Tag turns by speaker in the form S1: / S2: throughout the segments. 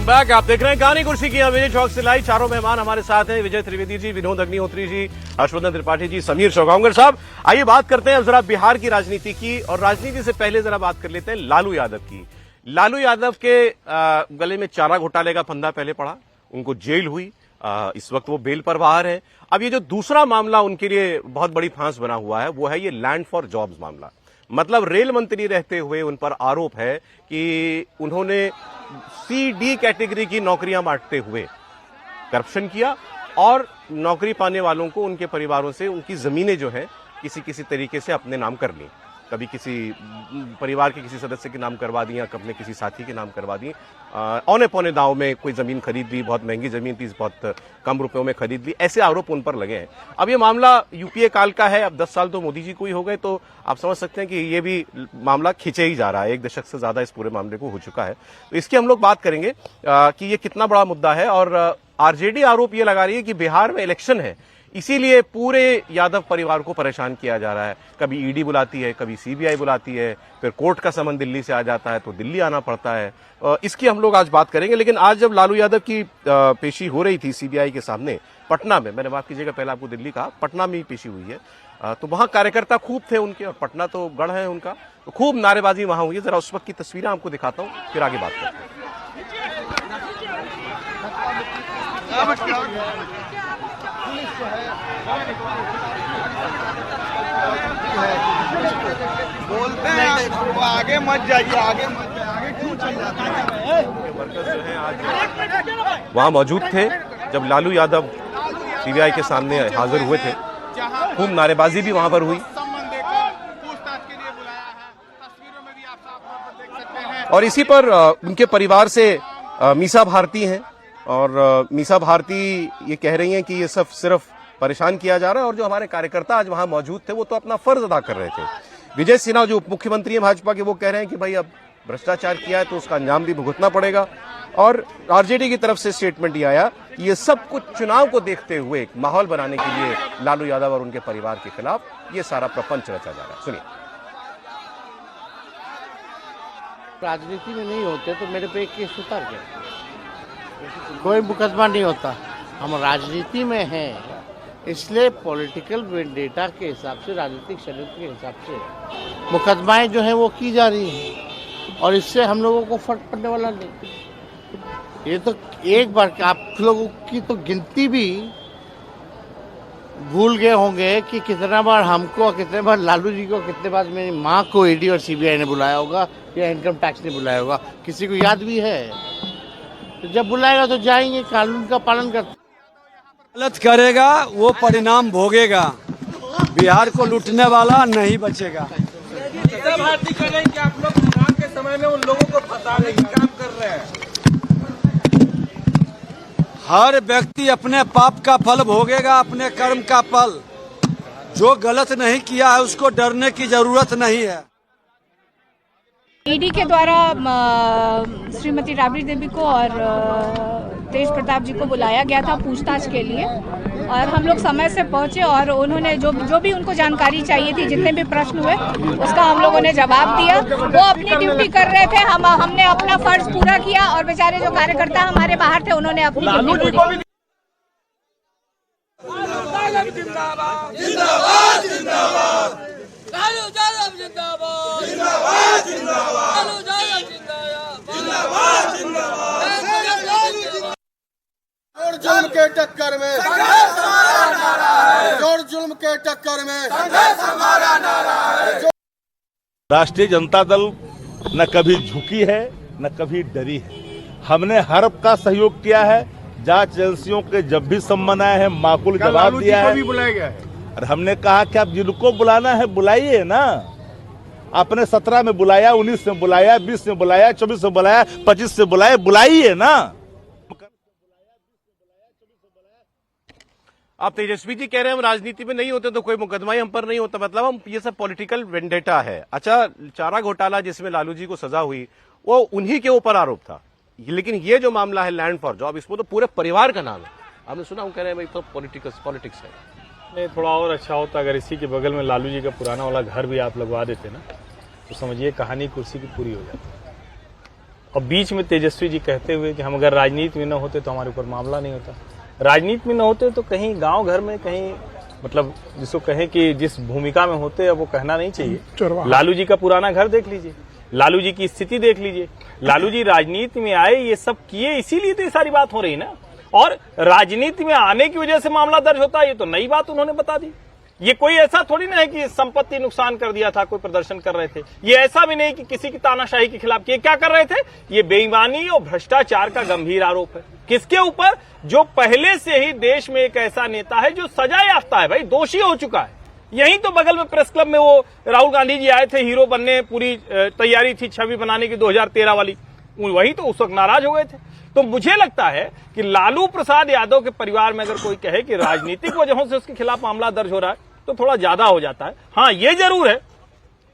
S1: Back. आप देख रहे हैं कहानी कुर्सी की विजय चौक से लाई। चारों मेहमान हमारे साथ हैं, विजय त्रिवेदी जी, विनोद अग्निहोत्री जी, हर्षवर्धन त्रिपाठी जी, समीर चौगांवकर साहब। आइए बात करते हैं अब जरा बिहार की राजनीति की, और राजनीति से पहले जरा बात कर लेते हैं लालू यादव की। लालू यादव के गले में चारा घोटाले का फंदा पहले पड़ा, उनको जेल हुई, इस वक्त वो बेल पर बाहर है। अब ये जो दूसरा मामला उनके लिए बहुत बड़ी फांस बना हुआ है वो है ये लैंड फॉर जॉब्स मामला। मतलब रेल मंत्री रहते हुए उन पर आरोप है कि उन्होंने सी-डी कैटेगरी की नौकरियां बांटते हुए करप्शन किया और नौकरी पाने वालों को, उनके परिवारों से उनकी जमीनें जो है किसी तरीके से अपने नाम कर ली। कभी किसी परिवार के किसी सदस्य के नाम करवा दी या अपने किसी साथी के नाम करवा दी। औने पौने दाव में कोई जमीन खरीद ली, बहुत महंगी जमीन थी, बहुत कम रुपयों में खरीद ली। ऐसे आरोप उन पर लगे हैं। अब ये मामला यूपीए काल का है, अब 10 साल तो मोदी जी को ही हो गए, तो आप समझ सकते हैं कि ये भी मामला खींचे ही जा रहा है। 1 दशक से ज्यादा इस पूरे मामले को हो चुका है। तो इसकी हम लोग बात करेंगे कि ये कितना बड़ा मुद्दा है। और आरजेडी आरोप ये लगा रही है कि बिहार में इलेक्शन है, इसीलिए पूरे यादव परिवार को परेशान किया जा रहा है। कभी ईडी बुलाती है, कभी सीबीआई बुलाती है, फिर कोर्ट का समन दिल्ली से आ जाता है तो दिल्ली आना पड़ता है। इसकी हम लोग आज बात करेंगे। लेकिन आज जब लालू यादव की पेशी हो रही थी सीबीआई के सामने पटना में, मैंने माफ कीजिएगा पहले आपको दिल्ली कहा, पटना में ही पेशी हुई है, तो वहां कार्यकर्ता खूब थे उनके, और पटना तो गढ़ है उनका, तो खूब नारेबाजी वहां हुई है। जरा उस वक्त की तस्वीरें आपको दिखाता हूं, फिर आगे बात करते हैं।
S2: बोलते हैं आगे मत जाइए, आगे मत जाइए, आगे क्यों चल जाता है?
S1: वर्कर्स जो हैं आज वहां मौजूद थे जब लालू यादव सीबीआई के सामने हाजिर हुए थे। खूब नारेबाजी भी वहां पर हुई, और इसी पर उनके परिवार से मीसा भारती हैं, और मीसा भारती ये कह रही हैं कि ये सब सिर्फ परेशान किया जा रहा है, और जो हमारे कार्यकर्ता आज वहां मौजूद थे वो तो अपना फर्ज अदा कर रहे थे। विजय सिन्हा जो उप मुख्यमंत्री हैं भाजपा के, वो कह रहे हैं कि भाई अब भ्रष्टाचार किया है तो उसका अंजाम भी भुगतना पड़ेगा। और आरजेडी की तरफ से स्टेटमेंट ये आया कि ये सब कुछ चुनाव को देखते हुए एक माहौल बनाने के लिए लालू यादव और उनके परिवार के खिलाफ ये सारा प्रपंच रचा जा रहा है। सुनिए।
S3: राजनीति में नहीं होते तो मेरे पे एक केस उतर गया, कोई मुकदमा नहीं होता। हम राजनीति में हैं, इसलिए पॉलिटिकल वेंडेटा के हिसाब से, राजनीतिक षड्यंत्र के हिसाब से मुकदमाएं जो हैं वो की जा रही हैं, और इससे हम लोगों को फर्क पड़ने वाला नहीं। ये तो एक बार आप लोगों की तो गिनती भी भूल गए होंगे कि कितना बार हमको, कितने बार लालू जी को, कितने बार मेरी माँ को ईडी और सीबीआई ने बुलाया होगा या इनकम टैक्स ने बुलाया होगा। किसी को याद भी है? तो जब बुलाएगा तो जाएंगे, कानून का पालन करते।
S4: गलत करेगा वो परिणाम भोगेगा, बिहार को लूटने वाला नहीं बचेगा।
S2: भारती कह रहे हैं कि आप लोग चुनाव के समय में उन लोगों को फंसाने की काम कर रहे हैं।
S4: हर व्यक्ति अपने पाप का फल भोगेगा, अपने कर्म का फल। जो गलत नहीं किया है उसको डरने की जरूरत नहीं है।
S5: ईडी के द्वारा श्रीमती राबड़ी देवी को और तेज प्रताप जी को बुलाया गया था पूछताछ के लिए, और हम लोग समय से पहुंचे और उन्होंने जो भी उनको जानकारी चाहिए थी, जितने भी प्रश्न हुए उसका हम लोगों ने जवाब दिया। वो अपनी ड्यूटी कर रहे थे, हमने अपना फर्ज पूरा किया, और बेचारे जो कार्यकर्ता हमारे बाहर थे उन्होंने अपनी ड्यूटी पूरी की।
S2: जुल्म के टक्कर में, जोर जुल्म के टक्कर में
S6: राष्ट्रीय जनता दल न कभी झुकी है न कभी डरी है। हमने हर का सहयोग किया है। जांच एजेंसियों के जब भी सम्मन आए हैं माकूल जवाब दिया है।
S2: बुलाया गया है
S6: और हमने कहा कि आप जिनको बुलाना है बुलाइए ना। आपने 17 में बुलाया, 19 में बुलाया, 20 में बुलाया, 24 में बुलाया, 25 से बुलाया, बुलाइए ना।
S1: आप तेजस्वी जी कह रहे हैं हम राजनीति में नहीं होते तो कोई मुकदमा ही हम पर नहीं होता, मतलब हम ये सब पॉलिटिकल वेंडेटा है। अच्छा, चारा घोटाला जिसमें लालू जी को सजा हुई वो उन्हीं के ऊपर आरोप था, लेकिन ये जो मामला है लैंड फॉर जॉब, इसमें तो पूरे परिवार का नाम है। आपने सुना, हम कह रहे हैं भाई तो पॉलिटिक्स है।
S7: नहीं, थोड़ा और अच्छा होता अगर इसी के बगल में लालू जी का पुराना वाला घर भी आप लगवा देते ना, तो समझिए कहानी कुर्सी की पूरी हो जाती। और बीच में तेजस्वी जी कहते हुए कि हम अगर राजनीति में न होते तो हमारे ऊपर मामला नहीं होता। राजनीति में न होते तो कहीं गांव घर में कहीं मतलब जिसको कहें कि जिस भूमिका में होते हैं वो कहना नहीं चाहिए। लालू जी का पुराना घर देख लीजिए, लालू जी की स्थिति देख लीजिए। लालू जी राजनीति में आए, ये सब किए, इसीलिए तो ये सारी बात हो रही ना। और राजनीति में आने की वजह से मामला दर्ज होता है, ये तो नई बात उन्होंने बता दी। ये कोई ऐसा थोड़ी ना है कि संपत्ति नुकसान कर दिया था, कोई प्रदर्शन कर रहे थे। ये ऐसा भी नहीं कि किसी की तानाशाही के खिलाफ। ये क्या कर रहे थे? ये बेईमानी और भ्रष्टाचार का गंभीर आरोप है। किसके ऊपर? जो पहले से ही देश में एक ऐसा नेता है जो सजा याफ्ता है, भाई दोषी हो चुका है। यहीं तो बगल में प्रेस क्लब में वो राहुल गांधी जी आए थे, हीरो बनने, पूरी तैयारी थी छवि बनाने की 2013 वाली, वही तो उस वक्त नाराज हो गए थे। तो मुझे लगता है कि लालू प्रसाद यादव के परिवार में अगर कोई कहे कि राजनीतिक वजहों से उसके खिलाफ मामला दर्ज हो रहा है तो थोड़ा ज्यादा हो जाता है। हाँ, ये जरूर है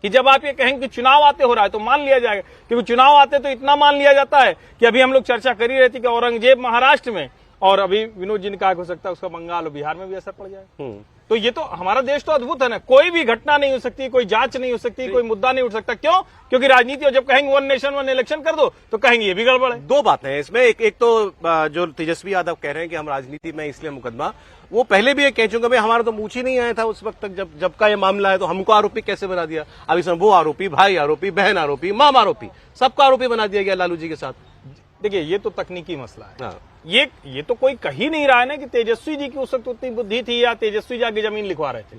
S7: कि जब आप ये कहेंगे कि चुनाव आते हो रहा है तो मान लिया जाएगा, क्योंकि चुनाव आते तो इतना मान लिया जाता है कि अभी हम लोग चर्चा कर ही रहे थे कि औरंगजेब महाराष्ट्र में, और अभी विनोद जी ने कहा हो सकता है उसका बंगाल और बिहार में भी असर पड़ जाए। तो ये तो हमारा देश तो अद्भुत है ना, कोई भी घटना नहीं हो सकती, कोई जांच नहीं हो सकती, कोई मुद्दा नहीं उठ सकता। क्यों? क्योंकि राजनीति, और जब कहेंगे वन नेशन वन इलेक्शन कर दो तो कहेंगे ये भी गड़बड़ है।
S1: दो बातें हैं इसमें। एक तो जो तेजस्वी यादव कह रहे हैं कि हम राजनीति में इसलिए मुकदमा, वो पहले भी ये कह चुके भाई हमारा तो मुंह ही नहीं आया था उस वक्त तक जब का ये मामला है, तो हमको आरोपी कैसे बना दिया? अब इसमें वो आरोपी, भाई आरोपी, बहन आरोपी, माम आरोपी, सबका आरोपी बना दिया गया लालू जी के साथ।
S7: देखिए, ये तो तकनीकी मसला है।
S1: हाँ।
S7: ये तो कोई कह ही नहीं रहा है ना कि तेजस्वी जी की उस वक्त उतनी बुद्धि थी या तेजस्वी जाके जमीन लिखवा रहे थे।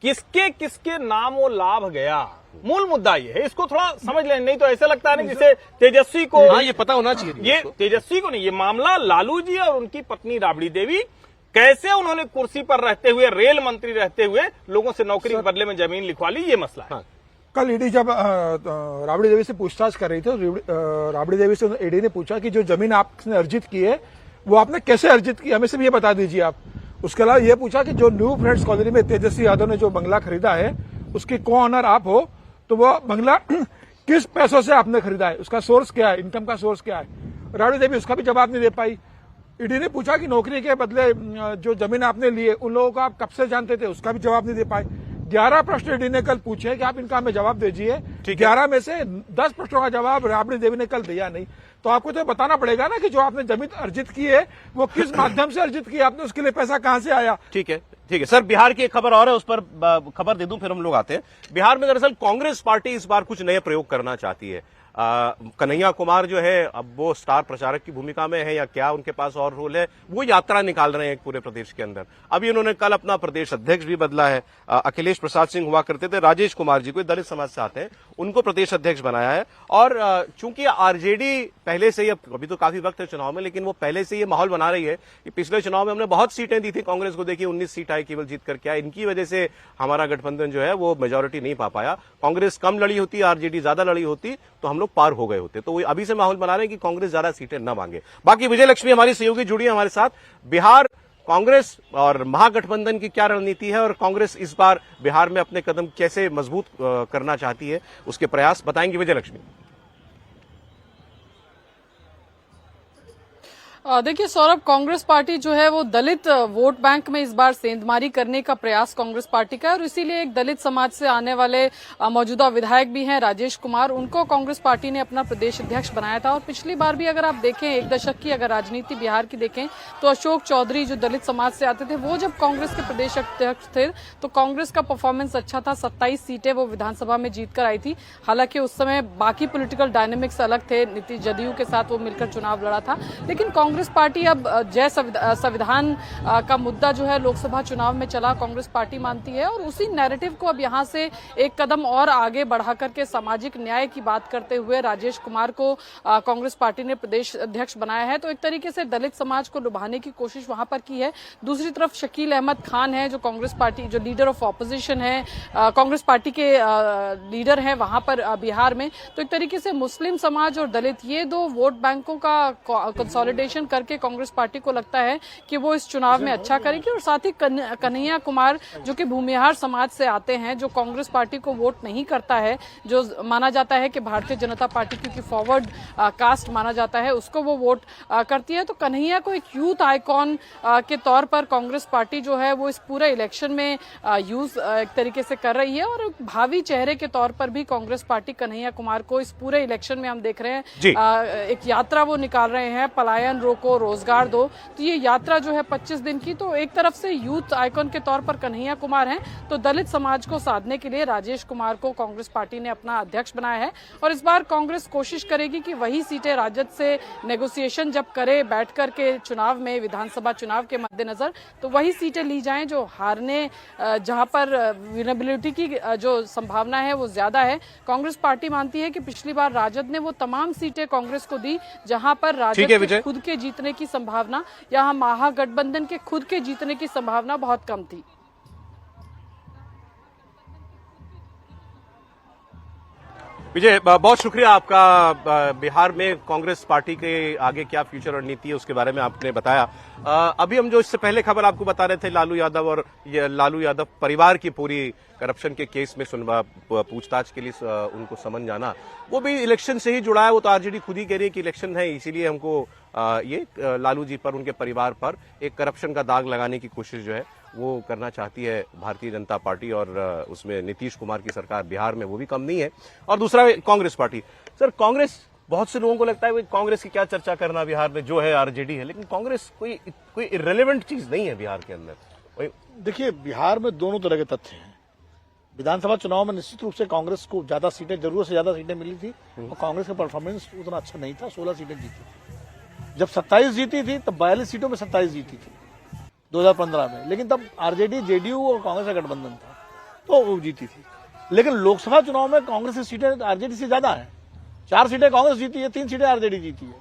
S7: किसके किसके नाम वो लाभ गया, मूल मुद्दा ये है। इसको थोड़ा समझ लें, नहीं तो ऐसा लगता है ना जिसे तेजस्वी को,
S1: हाँ, ये पता होना चाहिए।
S7: ये तेजस्वी को नहीं, ये मामला लालू जी और उनकी पत्नी राबड़ी देवी, कैसे उन्होंने कुर्सी पर रहते हुए, रेल मंत्री रहते हुए लोगों से नौकरी के बदले में जमीन लिखवा ली, ये मसला है।
S1: हाँ।
S8: कल ईडी जब राबड़ी देवी से पूछताछ कर रही थी, राबड़ी देवी से ईडी ने पूछा कि जो जमीन आपने अर्जित की है वो आपने कैसे अर्जित की, हमें से भी ये बता दीजिए आप। उसके अलावा ये पूछा कि जो न्यू फ्रेंड्स कॉलोनी में तेजस्वी यादव ने जो बंगला खरीदा है उसके को ऑनर आप हो, तो वो बंगला किस पैसों से आपने खरीदा है, उसका सोर्स क्या है, इनकम का सोर्स क्या है। राबड़ी देवी उसका भी जवाब नहीं दे पाई। ईडी ने पूछा कि नौकरी के बदले जो जमीन आपने लिए उन लोगों को आप कब से जानते थे, उसका भी जवाब नहीं दे पाए। 11 प्रश्न ईडी ने कल पूछे कि आप इनका हमें जवाब दीजिए। 11 में से 10 प्रश्नों का जवाब राबड़ी देवी ने कल दिया नहीं। तो आपको तो बताना पड़ेगा ना कि जो आपने जमीन अर्जित की है वो किस माध्यम से अर्जित की, आपने उसके लिए पैसा कहां से आया।
S1: ठीक है सर, बिहार की एक खबर और है, उस पर खबर दे दूं फिर हम लोग आते हैं। बिहार में दरअसल कांग्रेस पार्टी इस बार कुछ नए प्रयोग करना चाहती है। कन्हैया कुमार जो है, अब वो स्टार प्रचारक की भूमिका में है या क्या उनके पास और रोल है, वो यात्रा निकाल रहे हैं पूरे प्रदेश के अंदर। अभी उन्होंने कल अपना प्रदेश अध्यक्ष भी बदला है। अखिलेश प्रसाद सिंह हुआ करते थे, राजेश कुमार जी को दलित समाज से आते हैं, उनको प्रदेश अध्यक्ष बनाया है। और चूंकि आरजेडी पहले से ही, अभी तो काफी वक्त है चुनाव में, लेकिन वो पहले से ये माहौल बना रही है कि पिछले चुनाव में हमने बहुत सीटें दी थी कांग्रेस को, देखिए 19 सीट आई केवल जीत करके आए, इनकी वजह से हमारा गठबंधन जो है वो मेजोरिटी नहीं पा पाया। कांग्रेस कम लड़ी होती, आरजेडी ज्यादा लड़ी होती तो हम लोग पार हो गए होते। तो वो अभी से माहौल बना रहे हैं कि कांग्रेस ज्यादा सीटें न मांगे। बाकी विजय लक्ष्मी हमारी सहयोगी जुड़ी है हमारे साथ। बिहार कांग्रेस और महागठबंधन की क्या रणनीति है और कांग्रेस इस बार बिहार में अपने कदम कैसे मजबूत करना चाहती है, उसके प्रयास बताएंगे विजय लक्ष्मी।
S9: देखिए सौरभ, कांग्रेस पार्टी जो है वो दलित वोट बैंक में इस बार सेंधमारी करने का प्रयास कांग्रेस पार्टी का है, और इसीलिए एक दलित समाज से आने वाले मौजूदा विधायक भी हैं राजेश कुमार, उनको कांग्रेस पार्टी ने अपना प्रदेश अध्यक्ष बनाया था। और पिछली बार भी अगर आप देखें, एक दशक की अगर राजनीति बिहार की देखें तो अशोक चौधरी जो दलित समाज से आते थे, वो जब कांग्रेस के प्रदेश अध्यक्ष थे तो कांग्रेस का परफॉर्मेंस अच्छा था। 27 सीटें वो विधानसभा में जीतकर आई थी। हालांकि उस समय बाकी पॉलिटिकल डायनेमिक्स अलग थे, नीतीश जदयू के साथ वो मिलकर चुनाव लड़ा था। लेकिन कांग्रेस पार्टी अब जय संविधान का मुद्दा जो है लोकसभा चुनाव में चला, कांग्रेस पार्टी मानती है, और उसी नैरेटिव को अब यहां से एक कदम और आगे बढ़ा करके सामाजिक न्याय की बात करते हुए राजेश कुमार को कांग्रेस पार्टी ने प्रदेश अध्यक्ष बनाया है। तो एक तरीके से दलित समाज को लुभाने की कोशिश वहां पर की है। दूसरी तरफ शकील अहमद खान है जो कांग्रेस पार्टी, जो लीडर ऑफ ऑपोजिशन है, कांग्रेस पार्टी के लीडर हैं वहां पर बिहार में। तो एक तरीके से मुस्लिम समाज और दलित, ये दो वोट बैंकों का कंसोलिडेशन नेगोशिएशन करके कांग्रेस पार्टी को लगता है कि वो इस चुनाव में अच्छा करेगी। और साथ ही कन्हैया कुमार जो कि भूमिहार समाज से आते हैं, जो कांग्रेस पार्टी को वोट नहीं करता है, जो माना जाता है कि भारतीय जनता पार्टी क्योंकि फॉरवर्ड कास्ट माना जाता है, उसको वो वोट करती है। तो कन्हैया को एक यूथ आइकॉन के तौर पर कांग्रेस पार्टी जो है वो इस पूरे इलेक्शन में यूज एक तरीके से कर रही है। और भावी चेहरे के तौर पर भी कांग्रेस पार्टी कन्हैया कुमार को इस पूरे इलेक्शन में हम देख रहे हैं एक यात्रा वो निकाल रहे हैं, पलायन रोको रोजगार दो। तो ये यात्रा जो है 25 दिन की, तो एक तरफ से यूथ आइकॉन के तौर पर कन्हैया कुमार हैं, तो दलित समाज को साधने के लिए राजेश कुमार को कांग्रेस पार्टी ने अपना अध्यक्ष बनाया है। और इस बार कांग्रेस कोशिश करेगी कि वही सीटें राजद से नेगोशिएशन जब करे बैठकर के चुनाव में, विधानसभा चुनाव के मद्देनजर, तो वही सीटें ली जाएं जो हारने, जहां पर विनेबिलिटी की जो संभावना है वो ज्यादा है। कांग्रेस पार्टी मानती है कि पिछली बार राजद ने वो तमाम सीटें कांग्रेस को दी जहां पर राजद के खुद के जीतने की संभावना या महागठबंधन के खुद के जीतने की संभावना बहुत कम थी।
S1: विजय, बहुत शुक्रिया आपका। बिहार में कांग्रेस पार्टी के आगे क्या फ्यूचर रणनीति है उसके बारे में आपने बताया। अभी हम जो इससे पहले खबर आपको बता रहे थे, लालू यादव और लालू यादव परिवार की पूरी करप्शन के केस में पूछताछ के लिए उनको समन जाना, वो भी इलेक्शन से ही जुड़ा है। वो तो आरजेडी खुद ही कह रही है कि इलेक्शन है, इसीलिए हमको ये लालू जी पर, उनके परिवार पर एक करप्शन का दाग लगाने की कोशिश जो है वो करना चाहती है भारतीय जनता पार्टी। और उसमें नीतीश कुमार की सरकार बिहार में वो भी कम नहीं है। और दूसरा कांग्रेस पार्टी। सर, कांग्रेस, बहुत से लोगों को लगता है कांग्रेस की क्या चर्चा करना, बिहार में जो है आरजेडी है, लेकिन कांग्रेस कोई इर्रेलेवेंट चीज नहीं है बिहार के अंदर।
S10: देखिए, बिहार में दोनों तरह के तथ्य हैं। विधानसभा चुनाव में निश्चित रूप से कांग्रेस को ज्यादा सीटें, जरूरत से ज्यादा सीटें मिली थी और कांग्रेस का परफॉर्मेंस उतना अच्छा नहीं था। 16 सीटें जीती थी। जब 27 जीती थी तब 42 सीटों में 27 जीती थी 2015 में, लेकिन तब आरजेडी, जेडीयू और कांग्रेस का गठबंधन था तो वो जीती थी। लेकिन लोकसभा चुनाव में कांग्रेस की सीटें आरजेडी से ज्यादा है। 4 सीटें कांग्रेस जीती है, 3 सीटें आरजेडी जीती है।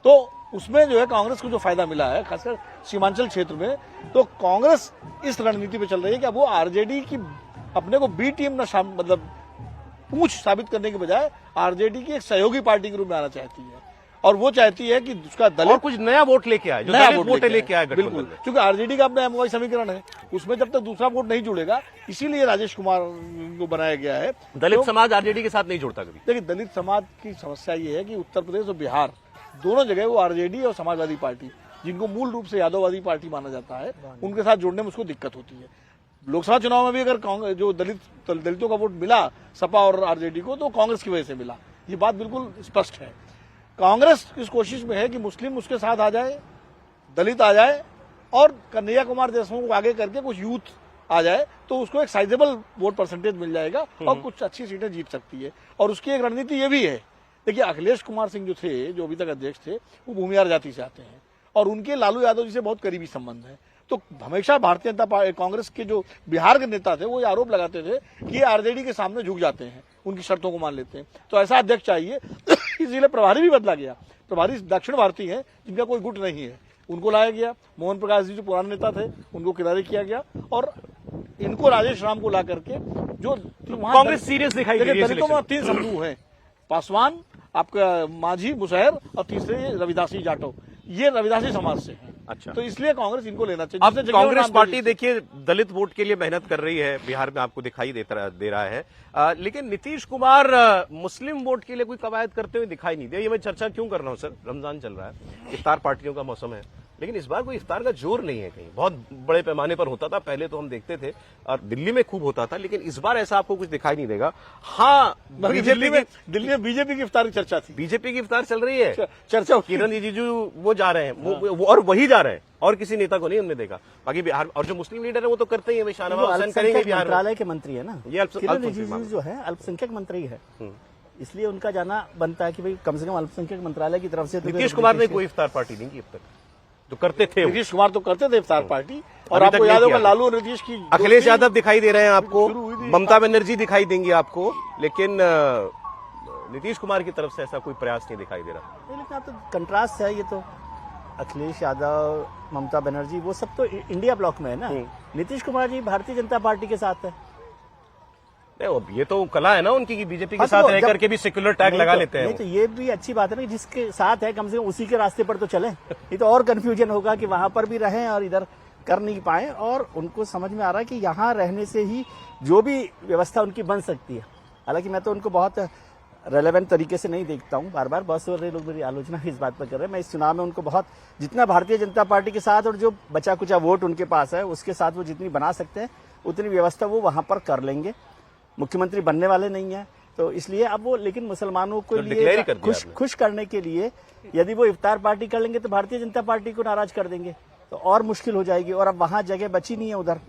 S10: तो उसमें जो है कांग्रेस को जो फायदा मिला है, खासकर सीमांचल क्षेत्र में, तो कांग्रेस इस रणनीति पे चल रही है कि अब वो आरजेडी की अपने को बी टीम मतलब पूछ साबित करने के बजाय आरजेडी की एक सहयोगी पार्टी के रूप में आना चाहती है। और वो चाहती है कि उसका दलित
S1: कुछ नया वोट लेके आए, जो नया वोट लेके आए।
S10: बिल्कुल, क्योंकि आरजेडी का अपना एमओआई समीकरण है, उसमें जब तक दूसरा वोट नहीं जुड़ेगा, इसीलिए राजेश कुमार को बनाया गया है।
S1: दलित समाज आरजेडी के साथ नहीं जुड़ता कभी।
S10: देखिए, दलित समाज की समस्या ये है कि उत्तर प्रदेश और बिहार दोनों जगह वो आरजेडी और समाजवादी पार्टी, जिनको मूल रूप से यादववादी पार्टी माना जाता है, उनके साथ जुड़ने में उसको दिक्कत होती है। लोकसभा चुनाव में भी अगर कांग्रेस, जो दलितों का वोट मिला सपा और आरजेडी को, तो कांग्रेस की वजह से मिला। ये बात बिल्कुल स्पष्ट है। कांग्रेस इस कोशिश में है कि मुस्लिम उसके साथ आ जाए, दलित आ जाए और कन्हैया कुमार देशमुख को आगे करके कुछ यूथ आ जाए, तो उसको एक साइजेबल वोट परसेंटेज मिल जाएगा और कुछ अच्छी सीटें जीत सकती है। और उसकी एक रणनीति ये भी है। देखिए, अखिलेश कुमार सिंह जो थे, जो अभी तक अध्यक्ष थे, वो भूमिहार जाति से आते हैं और उनके लालू यादव जी से बहुत करीबी संबंध है। तो हमेशा भारतीय जनता पार्टी, कांग्रेस के जो बिहार के नेता थे, वो ये आरोप लगाते थे कि आरजेडी के सामने झुक जाते हैं, उनकी शर्तों को मान लेते हैं। तो ऐसा अध्यक्ष चाहिए। इसीलिए प्रभारी भी बदला गया। प्रभारी दक्षिण भारतीय है, जिनका कोई गुट नहीं है, उनको लाया गया। मोहन प्रकाश जी जो पुराने नेता थे, उनको किनारे किया गया और इनको राजेश राम को ला करके, जो
S1: कांग्रेस सीरियस दिखाई दे रही है।
S10: दलितों में 3 समूह हैं, पासवान, आपका माझी मुसहर और तीसरे रविदासी जाटव। ये रविदासी समाज से है।
S1: अच्छा,
S10: तो इसलिए कांग्रेस इनको लेना चाहिए।
S1: अब कांग्रेस पार्टी देखिए दलित वोट के लिए मेहनत कर रही है, बिहार में आपको दिखाई दे रहा है। लेकिन नीतीश कुमार मुस्लिम वोट के लिए कोई कवायद करते हुए दिखाई नहीं दिया। ये मैं चर्चा क्यों कर रहा हूं सर, रमजान चल रहा है, इफ्तार पार्टियों का मौसम है, लेकिन इस बार कोई इफ्तार का जोर नहीं है कहीं। बहुत बड़े पैमाने पर होता था पहले, तो हम देखते थे और दिल्ली में खूब होता था, लेकिन इस बार ऐसा आपको कुछ दिखाई नहीं देगा। हाँ,
S10: दिल्ली में बीजेपी की इफ्तार की चर्चा थी।
S1: बीजेपी की इफ्तार चल रही है,
S10: चर्चा।
S1: किरण रिजिजू वो जा रहे हैं, वो और वही जा रहे हैं, और किसी नेता को नहीं उनमें देखा। बाकी बिहार और जो मुस्लिम लीडर है वो तो करते ही है, शाहनवाज हुसैन करेंगे बिहार
S11: मंत्रालय के मंत्री है ना,
S1: ये
S11: किरण रिजिजू जो है अल्पसंख्यक मंत्री है, इसलिए उनका जाना बनता है कि भाई कम से कम अल्पसंख्यक मंत्रालय की तरफ से।
S1: नीतीश कुमार ने कोई इफ्तार पार्टी नहीं की अब तक, जो करते थे।
S10: नीतीश कुमार तो करते थे इफ्तार पार्टी, और आपको याद होगा लालू और नीतीश की।
S1: अखिलेश यादव दिखाई दे रहे हैं आपको, ममता बनर्जी दिखाई देंगी आपको, लेकिन नीतीश कुमार की तरफ से ऐसा कोई प्रयास नहीं दिखाई दे रहा।
S11: लेकिन तो कंट्रास्ट है, ये तो अखिलेश यादव, ममता बनर्जी, वो सब तो इंडिया ब्लॉक में है ना। नीतीश कुमार जी भारतीय जनता पार्टी के साथ है।
S1: नहीं, अब ये तो कला है ना उनकी कि बीजेपी के
S11: हाँ,
S1: साथ
S11: तो
S1: रह
S11: जब-
S1: करके भी सेक्युलर टैग
S11: नहीं
S1: लगा
S11: तो-
S1: लेते हैं
S11: नहीं
S1: वो।
S11: तो ये भी अच्छी बात है ना, जिसके साथ है कम से कम उसी के रास्ते पर तो चले। ये तो और कंफ्यूजन होगा कि वहां पर भी रहें और इधर कर नहीं पाए, और उनको समझ में आ रहा है कि यहाँ रहने से ही जो भी व्यवस्था उनकी बन सकती है। हालांकि मैं तो उनको बहुत रेलेवेंट तरीके से नहीं देखता हूँ, बार बार बहुत सारे लोग मेरी आलोचना इस बात पर कर रहे हैं। मैं इस चुनाव में उनको बहुत, जितना भारतीय जनता पार्टी के साथ और जो बचा कुचा वोट उनके पास है उसके साथ वो जितनी बना सकते हैं उतनी व्यवस्था वो वहां पर कर लेंगे। मुख्यमंत्री बनने वाले नहीं है तो इसलिए अब वो, लेकिन मुसलमानों को
S1: तो declare ही
S11: लिए
S1: कर दिया आपने।
S11: खुश करने के लिए यदि वो इफ्तार पार्टी कर लेंगे तो भारतीय जनता पार्टी को नाराज कर देंगे, तो और मुश्किल हो जाएगी। और अब वहां जगह बची नहीं है उधर,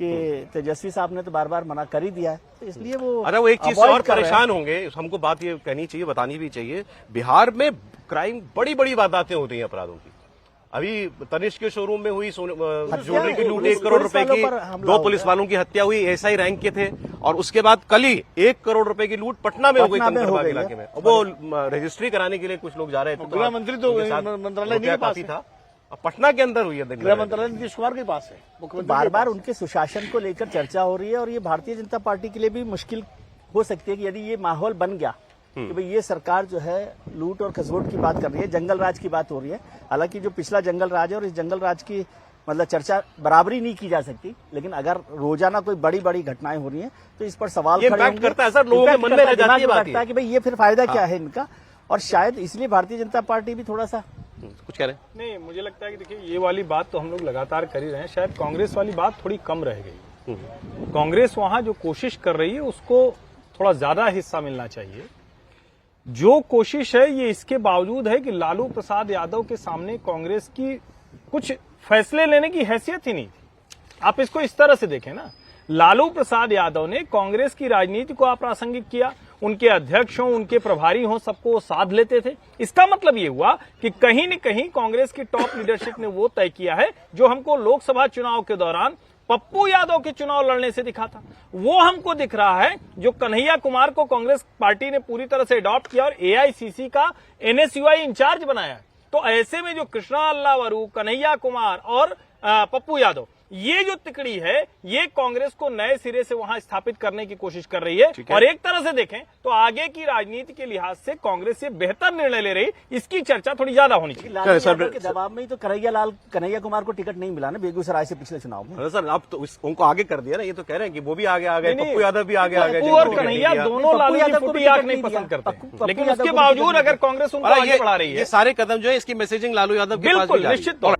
S11: कि तेजस्वी साहब ने तो बार बार मना कर ही दिया है, तो इसलिए वो
S1: अरे वो एक चीज से
S11: avoid
S1: और
S11: कर रहे हैं।
S1: परेशान होंगे, हमको बात ये कहनी चाहिए, बतानी भी चाहिए। बिहार में क्राइम बड़ी बड़ी वारदातें होती हैं अपराधों की। अभी तनिष्क के शोरूम में हुई ज्वेलरी की लूट, 1 करोड़ रुपए की, 2 पुलिस वालों की हत्या हुई, एसआई रैंक के थे। और उसके बाद कल ही 1 करोड़ रुपए की लूट पटना में हो गई, कंकड़बाग इलाके में। वो रजिस्ट्री कराने के लिए कुछ लोग जा रहे थे,
S10: गृह मंत्री तो
S1: उनके साथ
S10: मंत्रालय
S1: रुपया
S10: नहीं पास
S1: काफी
S10: है।
S1: था। अब पटना के अंदर हुई है
S10: गृह मंत्रालय नीतीश कुमार के पास है, मुख्यमंत्री
S11: बार
S10: के
S11: बार
S10: पास।
S11: उनके सुशासन को लेकर चर्चा हो रही है, और ये भारतीय जनता पार्टी के लिए भी मुश्किल हो सकती है कि यदि ये माहौल बन गया कि भाई ये सरकार जो है लूट और खसोट की बात कर रही है, जंगल राज की बात हो रही है। हालांकि जो पिछला जंगल राज है और इस जंगल राज की मतलब चर्चा बराबरी नहीं की जा सकती, लेकिन अगर रोजाना कोई बड़ी बड़ी घटनाएं हो रही हैं तो इस पर सवाल
S1: ये
S11: खड़े
S1: impact
S11: होंगे।
S1: करता है सर, लोगों के
S11: Impact
S1: मन में
S11: करता
S1: रह जाती है
S11: दिमाग में
S1: बात
S11: रखता
S1: ये।
S11: है कि भाई ये फिर फायदा क्या है इनका, और शायद इसलिए भारतीय जनता पार्टी भी थोड़ा सा
S1: कुछ कह रहे हैं।
S7: नहीं, मुझे लगता है कि देखिए ये वाली बात तो हम लोग लगातार कर ही रहे हैं, शायद कांग्रेस वाली बात थोड़ी कम रह गई। कांग्रेस वहां जो कोशिश कर रही है उसको थोड़ा ज्यादा हिस्सा मिलना चाहिए। जो कोशिश है ये इसके बावजूद है कि लालू प्रसाद यादव के सामने कांग्रेस की कुछ फैसले लेने की हैसियत ही नहीं थी। आप इसको इस तरह से देखें ना, लालू प्रसाद यादव ने कांग्रेस की राजनीति को अप्रासंगिक किया, उनके अध्यक्ष हों, उनके प्रभारी हों, सबको वो साध लेते थे। इसका मतलब ये हुआ कि कहीं न कहीं कांग्रेस की टॉप लीडरशिप ने वो तय किया है जो हमको लोकसभा चुनाव के दौरान पप्पू यादव के चुनाव लड़ने से दिखा था, वो हमको दिख रहा है। जो कन्हैया कुमार को कांग्रेस पार्टी ने पूरी तरह से अडॉप्ट किया और एआईसीसी का एनएसयूआई इंचार्ज बनाया, तो ऐसे में जो कृष्णा अल्लावरू, कन्हैया कुमार और पप्पू यादव, ये जो तिकड़ी है ये कांग्रेस को नए सिरे से वहां स्थापित करने की कोशिश कर रही है। और एक तरह से देखें तो आगे की राजनीति के लिहाज से कांग्रेस ये बेहतर निर्णय ले रही, इसकी चर्चा थोड़ी ज्यादा होनी चाहिए।
S11: लालू यादव के दबाव में ही तो कन्हैया कुमार को टिकट नहीं मिला ना बेगूसराय से पिछले चुनाव में।
S1: अरे सर अब तो उनको आगे कर दिया ना, ये तो कह रहे हैं कि वो भी आगे आ गए,
S7: नहीं,
S1: पप्पू यादव भी आगे आ गए,
S7: पप्पू और कन्हैया दोनों लालू की फूटी आंख नहीं पसंद करते, लेकिन उसके बावजूद अगर कांग्रेस उनको आगे बढ़ा रही है,
S1: ये सारे कदम जो है इसकी मैसेजिंग लालू यादव के पास भी
S7: बिल्कुल
S1: जा रही है।
S7: निश्चित तौर